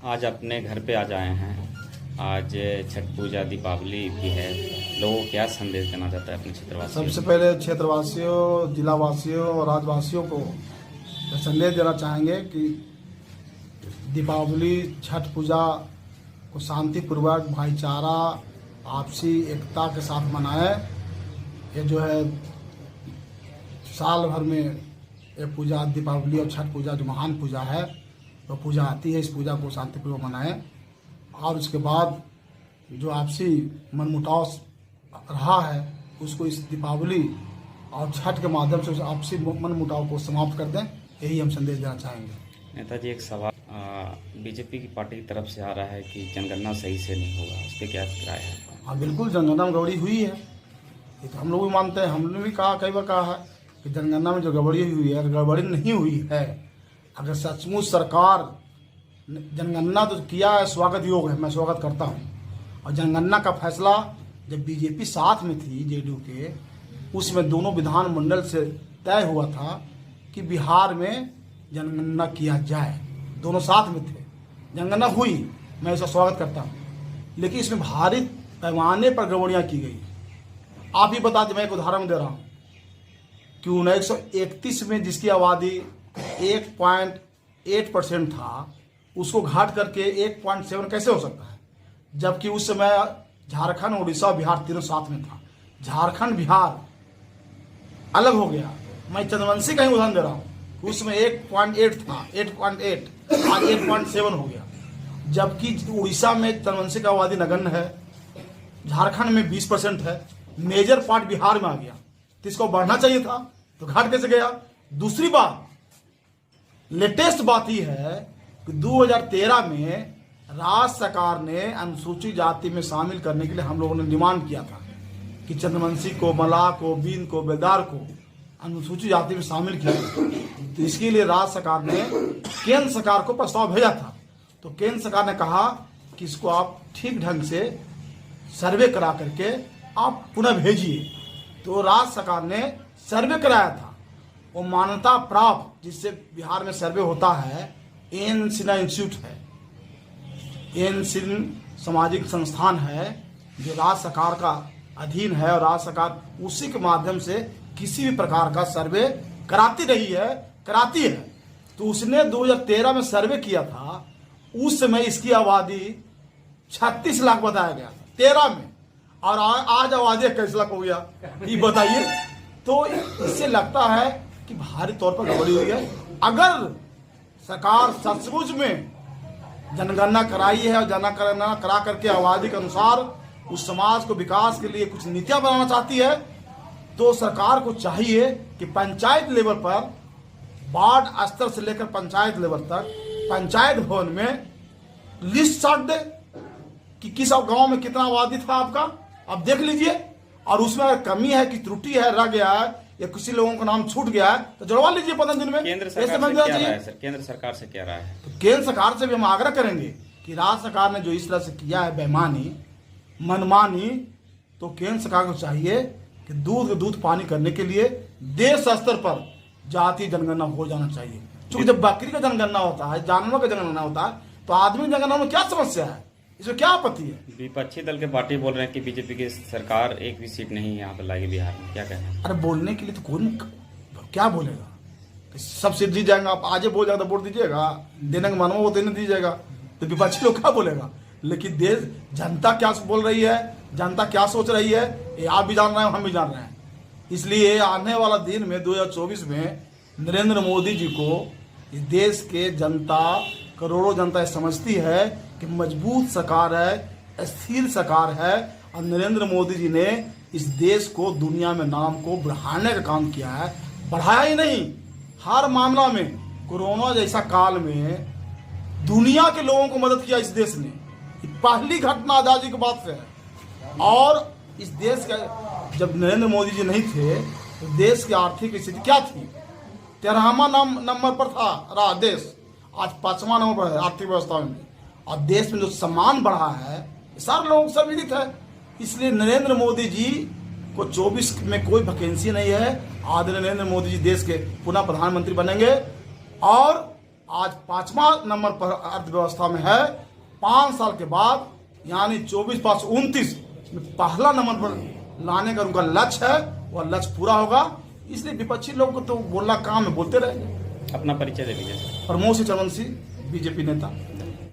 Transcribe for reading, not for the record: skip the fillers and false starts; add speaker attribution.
Speaker 1: आज अपने घर पे आ जाए हैं। आज छठ पूजा दीपावली भी है। लोगों को क्या संदेश देना चाहता है अपने क्षेत्रवासियों?
Speaker 2: सबसे पहले क्षेत्रवासियों, जिलावासियों और राज्यवासियों को संदेश देना चाहेंगे कि दीपावली, छठ पूजा को शांतिपूर्वक, भाईचारा, आपसी एकता के साथ मनाएं। ये जो है साल भर में ये पूजा, दीपावली और छठ पूजा जो महान पूजा है, तो पूजा आती है। इस पूजा को शांतिपूर्वक मनाएं और उसके बाद जो आपसी मनमुटाव रहा है उसको इस दीपावली और छठ के माध्यम से उस आपसी मनमुटाव को समाप्त कर दें। यही हम संदेश देना चाहेंगे।
Speaker 1: नेताजी, एक सवाल बीजेपी की पार्टी की तरफ से आ रहा है कि जनगणना सही से नहीं होगा, उस पर क्या राय है?
Speaker 2: हाँ, बिल्कुल जनगणना में गड़बड़ी हुई है। ये तो हम लोग भी मानते हैं। हमने भी कहा, कई बार कहा है कि जनगणना में जो गड़बड़ी हुई है, गड़बड़ी नहीं हुई है। अगर सचमुच सरकार जनगणना तो किया है, स्वागत योग है, मैं स्वागत करता हूँ। और जनगणना का फैसला जब बीजेपी साथ में थी जेडीयू के, उसमें दोनों विधानमंडल से तय हुआ था कि बिहार में जनगणना किया जाए। दोनों साथ में थे, जनगणना हुई, मैं इसका स्वागत करता हूँ। लेकिन इसमें भारी पैमाने पर गड़बड़ियाँ की गई। आप ही बता दें, मैं एक उदाहरण दे रहा हूँ कि 1931 में जिसकी आबादी 1.8% था, उसको घाट करके 1.7 कैसे हो सकता है? जबकि उस समय झारखंड, उड़ीसा, बिहार तीनों साथ में था। झारखंड, बिहार अलग हो गया। मैं चंद्रवंशी का ही उदाहरण दे रहा हूँ। उसमें 1.8 था, 8.8 आज 8.7 हो गया। जबकि उड़ीसा में चंद्रवंशी का आबादी नगण्य है, झारखंड में 20% है, मेजर पार्ट बिहार में आ गया। तो इसको बढ़ना चाहिए था, तो घाट कैसे गया? दूसरी बात, लेटेस्ट बात ही है कि 2013 में राज्य सरकार ने अनुसूचित जाति में शामिल करने के लिए हम लोगों ने डिमांड किया था कि चंद्रवंशी को, मलाह को, बीन को, बेदार को अनुसूचित जाति में शामिल किया। तो इसके लिए राज्य सरकार ने केंद्र सरकार को प्रस्ताव भेजा था। तो केंद्र सरकार ने कहा कि इसको आप ठीक ढंग से सर्वे करा करके आप पुनः भेजिए। तो राज्य सरकार ने सर्वे कराया था। वो मान्यता प्राप्त जिससे बिहार में सर्वे होता है, एन सिन्हा इंस्टीट्यूट है, एन सिन्हा सामाजिक संस्थान है जो राज्य सरकार का अधीन है। और राज्य सरकार उसी के माध्यम से किसी भी प्रकार का सर्वे कराती रही है, कराती है। तो उसने 2013 में सर्वे किया था। उस समय इसकी आबादी 36 लाख बताया गया था 13 में, और आज आबादी 21 लाख हो गया। ये बताइए। तो इससे लगता है कि भारी तौर पर गड़बड़ी हुई है। अगर सरकार सचमुच में जनगणना कराई है और जनगणना करा करके आबादी के अनुसार उस समाज को विकास के लिए कुछ नीतियां बनाना चाहती है, तो सरकार को चाहिए कि पंचायत लेवल पर, वार्ड स्तर से लेकर पंचायत लेवल तक, पंचायत भवन में लिस्ट साट दे कि किस गांव में कितना आबादी था आपका, आप देख लीजिए। और उसमें अगर कमी है, कि त्रुटि है, रह गया है, या किसी लोगों का नाम छूट गया है, तो जुड़वा लीजिए 15 दिन में।
Speaker 1: केंद्र सरकार से क्या राय है सर? केंद्र सरकार से क्या राय है?
Speaker 2: तो केंद्र सरकार से भी हम आग्रह करेंगे कि राज्य सरकार ने जो इस तरह से किया है, बेईमानी, मनमानी, तो केंद्र सरकार को चाहिए कि दूध पानी करने के लिए देश स्तर पर जातीय जनगणना हो जाना चाहिए। क्योंकि जब बकरी का जनगणना होता है, जानवर का जनगणना होता है, तो आदमी की जनगणना में क्या समस्या है? इसमें क्या आपत्ति है?
Speaker 1: विपक्षी दल के पार्टी बोल रहे हैं कि बीजेपी की सरकार एक भी सीट नहीं यहाँ पर लाएगी बिहार में, क्या कहना है?
Speaker 2: अरे बोलने के लिए तो कौन क्या बोलेगा? सब सीट जीत जाएंगे, आप आज बोल जाएगा तो वोट दीजिएगा, देने का मानवा वो देने दीजिएगा, तो विपक्षी लोग क्या बोलेगा? लेकिन देश, जनता क्या बोल रही है, जनता क्या सोच रही है, ये आप भी जान रहे हैं, हम भी जान रहे हैं। इसलिए आने वाला दिन में 2024 में नरेंद्र मोदी जी को इस देश के जनता, करोड़ों जनता समझती है कि मजबूत सरकार है, स्थिर सरकार है। और नरेंद्र मोदी जी ने इस देश को दुनिया में नाम को बढ़ाने का काम किया है, बढ़ाया ही नहीं, हर मामला में। कोरोना जैसा काल में दुनिया के लोगों को मदद किया इस देश ने। पहली घटना आजादी के बाद से है। और इस देश का, जब नरेंद्र मोदी जी नहीं थे तो देश की आर्थिक स्थिति क्या थी? 13वां नंबर पर था रहा देश, आज 5वां नंबर पर है आर्थिक व्यवस्था में। और देश में जो सम्मान बढ़ा है सारे लोगों से विदित है। इसलिए नरेंद्र मोदी जी को 24 में कोई वैकेंसी नहीं है। आदरणीय नरेंद्र मोदी जी देश के पुनः प्रधानमंत्री बनेंगे और आज 5वां नंबर पर अर्थव्यवस्था में है। 5 साल के बाद यानी 24-5-29 में पहला नंबर पर लाने का उनका लक्ष्य है, वह लक्ष्य पूरा होगा। इसलिए विपक्षी लोग को तो बोलना काम है, बोलते रहेंगे।
Speaker 1: अपना परिचय दे दीजिए सर।
Speaker 2: प्रमोद सिंह चरणवंशी, बीजेपी नेता।